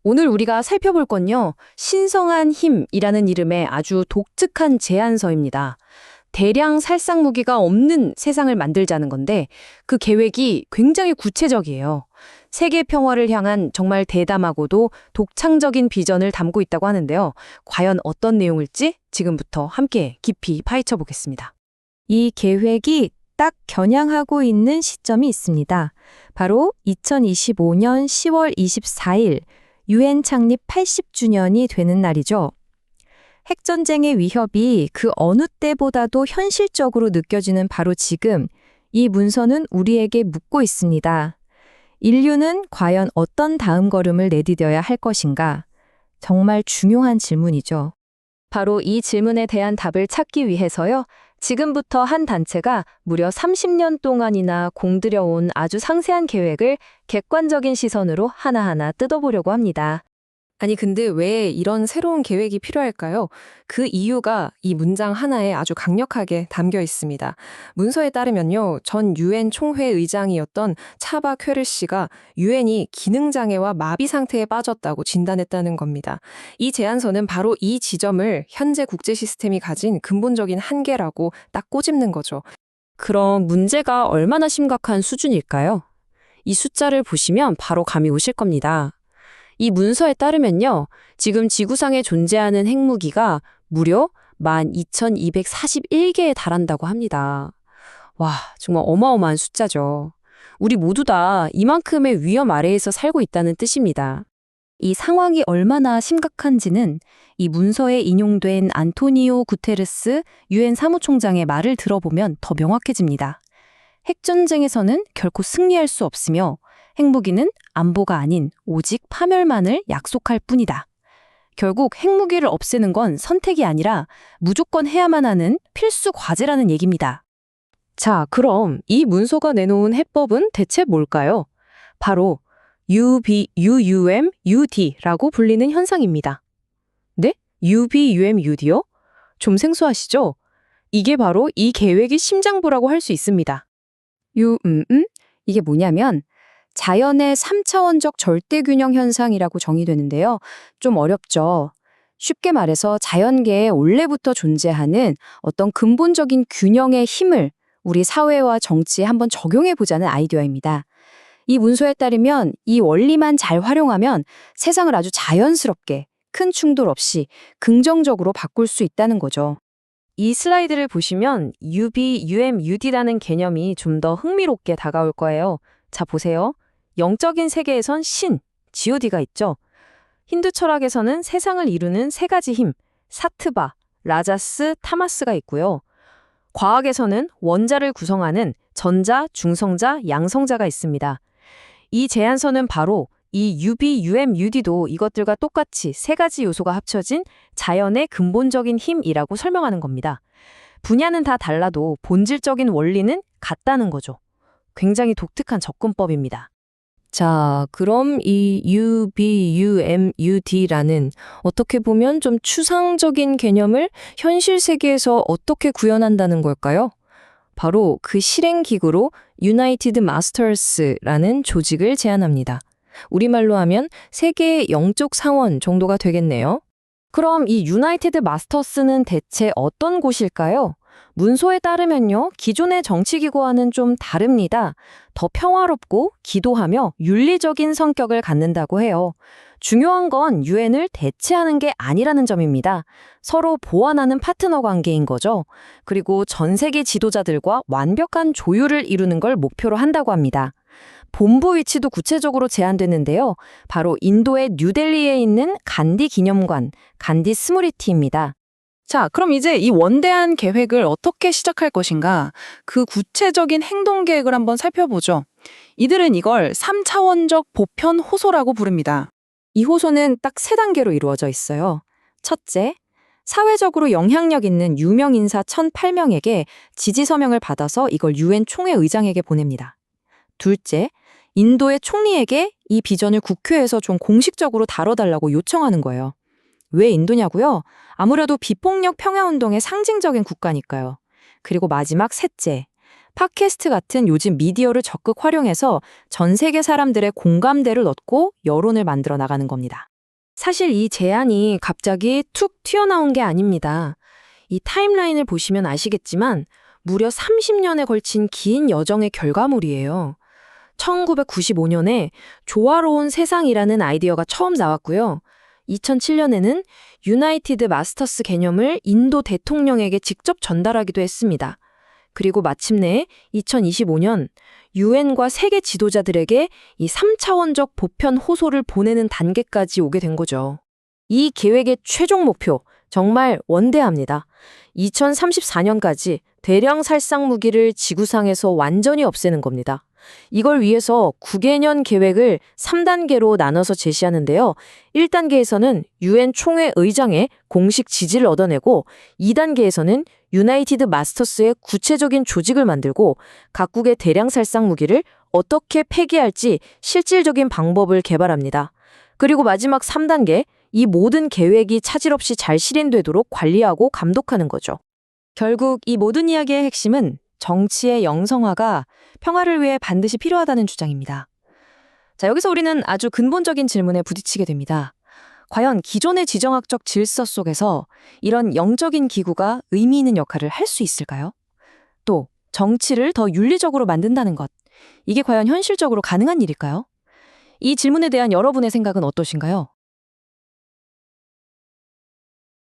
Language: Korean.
오늘 우리가 살펴볼 건요, 신성한 힘이라는 이름의 아주 독특한 제안서입니다. 대량 살상 무기가 없는 세상을 만들자는 건데 그 계획이 굉장히 구체적이에요. 세계 평화를 향한 정말 대담하고도 독창적인 비전을 담고 있다고 하는데요. 과연 어떤 내용일지 지금부터 함께 깊이 파헤쳐 보겠습니다. 이 계획이 딱 겨냥하고 있는 시점이 있습니다. 바로 2025년 10월 24일, 유엔 창립 80주년이 되는 날이죠. 핵전쟁의 위협이 그 어느 때보다도 현실적으로 느껴지는 바로 지금, 이 문서는 우리에게 묻고 있습니다. 인류는 과연 어떤 다음 걸음을 내디뎌야 할 것인가? 정말 중요한 질문이죠. 바로 이 질문에 대한 답을 찾기 위해서요, 지금부터 한 단체가 무려 30년 동안이나 공들여온 아주 상세한 계획을 객관적인 시선으로 하나하나 뜯어보려고 합니다. 아니, 근데 왜 이런 새로운 계획이 필요할까요? 그 이유가 이 문장 하나에 아주 강력하게 담겨 있습니다. 문서에 따르면요, 전 유엔 총회 의장이었던 차바 쾌르 씨가 유엔이 기능장애와 마비 상태에 빠졌다고 진단했다는 겁니다. 이 제안서는 바로 이 지점을 현재 국제 시스템이 가진 근본적인 한계라고 딱 꼬집는 거죠. 그럼 문제가 얼마나 심각한 수준일까요? 이 숫자를 보시면 바로 감이 오실 겁니다. 이 문서에 따르면요, 지금 지구상에 존재하는 핵무기가 무려 12,241개에 달한다고 합니다. 와, 정말 어마어마한 숫자죠. 우리 모두 다 이만큼의 위험 아래에서 살고 있다는 뜻입니다. 이 상황이 얼마나 심각한지는 이 문서에 인용된 안토니오 구테르스 유엔 사무총장의 말을 들어보면 더 명확해집니다. 핵전쟁에서는 결코 승리할 수 없으며 핵무기는 안보가 아닌 오직 파멸만을 약속할 뿐이다. 결국 핵무기를 없애는 건 선택이 아니라 무조건 해야만 하는 필수 과제라는 얘기입니다. 자, 그럼 이 문서가 내놓은 해법은 대체 뭘까요? 바로 UBUMUD라고 불리는 현상입니다. 네? UBUMUD요? 좀 생소하시죠? 이게 바로 이 계획의 심장부라고 할 수 있습니다. 이게 뭐냐면 자연의 3차원적 절대균형 현상이라고 정의되는데요. 좀 어렵죠. 쉽게 말해서 자연계에 원래부터 존재하는 어떤 근본적인 균형의 힘을 우리 사회와 정치에 한번 적용해보자는 아이디어입니다. 이 문서에 따르면 이 원리만 잘 활용하면 세상을 아주 자연스럽게 큰 충돌 없이 긍정적으로 바꿀 수 있다는 거죠. 이 슬라이드를 보시면 UBUMUD라는 개념이 좀 더 흥미롭게 다가올 거예요. 자, 보세요. 영적인 세계에선 신, GOD가 있죠. 힌두 철학에서는 세상을 이루는 세 가지 힘, 사트바, 라자스, 타마스가 있고요. 과학에서는 원자를 구성하는 전자, 중성자, 양성자가 있습니다. 이 제안서는 바로 이 UBUMUD도 이것들과 똑같이 세 가지 요소가 합쳐진 자연의 근본적인 힘이라고 설명하는 겁니다. 분야는 다 달라도 본질적인 원리는 같다는 거죠. 굉장히 독특한 접근법입니다. 자, 그럼 이 UBUMUD라는 어떻게 보면 좀 추상적인 개념을 현실 세계에서 어떻게 구현한다는 걸까요? 바로 그 실행기구로 유나이티드 마스터스라는 조직을 제안합니다. 우리말로 하면 세계의 영적 상원 정도가 되겠네요. 그럼 이 유나이티드 마스터스는 대체 어떤 곳일까요? 문서에 따르면요, 기존의 정치기구와는 좀 다릅니다. 더 평화롭고 기도하며 윤리적인 성격을 갖는다고 해요. 중요한 건 유엔을 대체하는 게 아니라는 점입니다. 서로 보완하는 파트너 관계인 거죠. 그리고 전 세계 지도자들과 완벽한 조율을 이루는 걸 목표로 한다고 합니다. 본부 위치도 구체적으로 제안됐는데요. 바로 인도의 뉴델리에 있는 간디 기념관, 간디 스무리티입니다. 자, 그럼 이제 이 원대한 계획을 어떻게 시작할 것인가? 그 구체적인 행동 계획을 한번 살펴보죠. 이들은 이걸 3차원적 보편 호소라고 부릅니다. 이 호소는 딱 3단계로 이루어져 있어요. 첫째, 사회적으로 영향력 있는 유명 인사 1,008명에게 지지 서명을 받아서 이걸 유엔 총회 의장에게 보냅니다. 둘째, 인도의 총리에게 이 비전을 국회에서 좀 공식적으로 다뤄달라고 요청하는 거예요. 왜 인도냐고요? 아무래도 비폭력 평화운동의 상징적인 국가니까요. 그리고 마지막 셋째, 팟캐스트 같은 요즘 미디어를 적극 활용해서 전 세계 사람들의 공감대를 얻고 여론을 만들어 나가는 겁니다. 사실 이 제안이 갑자기 툭 튀어나온 게 아닙니다. 이 타임라인을 보시면 아시겠지만 무려 30년에 걸친 긴 여정의 결과물이에요. 1995년에 조화로운 세상이라는 아이디어가 처음 나왔고요. 2007년에는 유나이티드 마스터스 개념을 인도 대통령에게 직접 전달하기도 했습니다. 그리고 마침내 2025년 유엔과 세계 지도자들에게 이 3차원적 보편 호소를 보내는 단계까지 오게 된 거죠. 이 계획의 최종 목표, 정말 원대합니다. 2034년까지 대량 살상 무기를 지구상에서 완전히 없애는 겁니다. 이걸 위해서 9개년 계획을 3단계로 나눠서 제시하는데요. 1단계에서는 유엔 총회 의장의 공식 지지를 얻어내고 2단계에서는 유나이티드 마스터스의 구체적인 조직을 만들고 각국의 대량 살상 무기를 어떻게 폐기할지 실질적인 방법을 개발합니다. 그리고 마지막 3단계, 이 모든 계획이 차질 없이 잘 실현되도록 관리하고 감독하는 거죠. 결국 이 모든 이야기의 핵심은 정치의 영성화가 평화를 위해 반드시 필요하다는 주장입니다. 자, 여기서 우리는 아주 근본적인 질문에 부딪히게 됩니다. 과연 기존의 지정학적 질서 속에서 이런 영적인 기구가 의미 있는 역할을 할 수 있을까요? 또 정치를 더 윤리적으로 만든다는 것, 이게 과연 현실적으로 가능한 일일까요? 이 질문에 대한 여러분의 생각은 어떠신가요?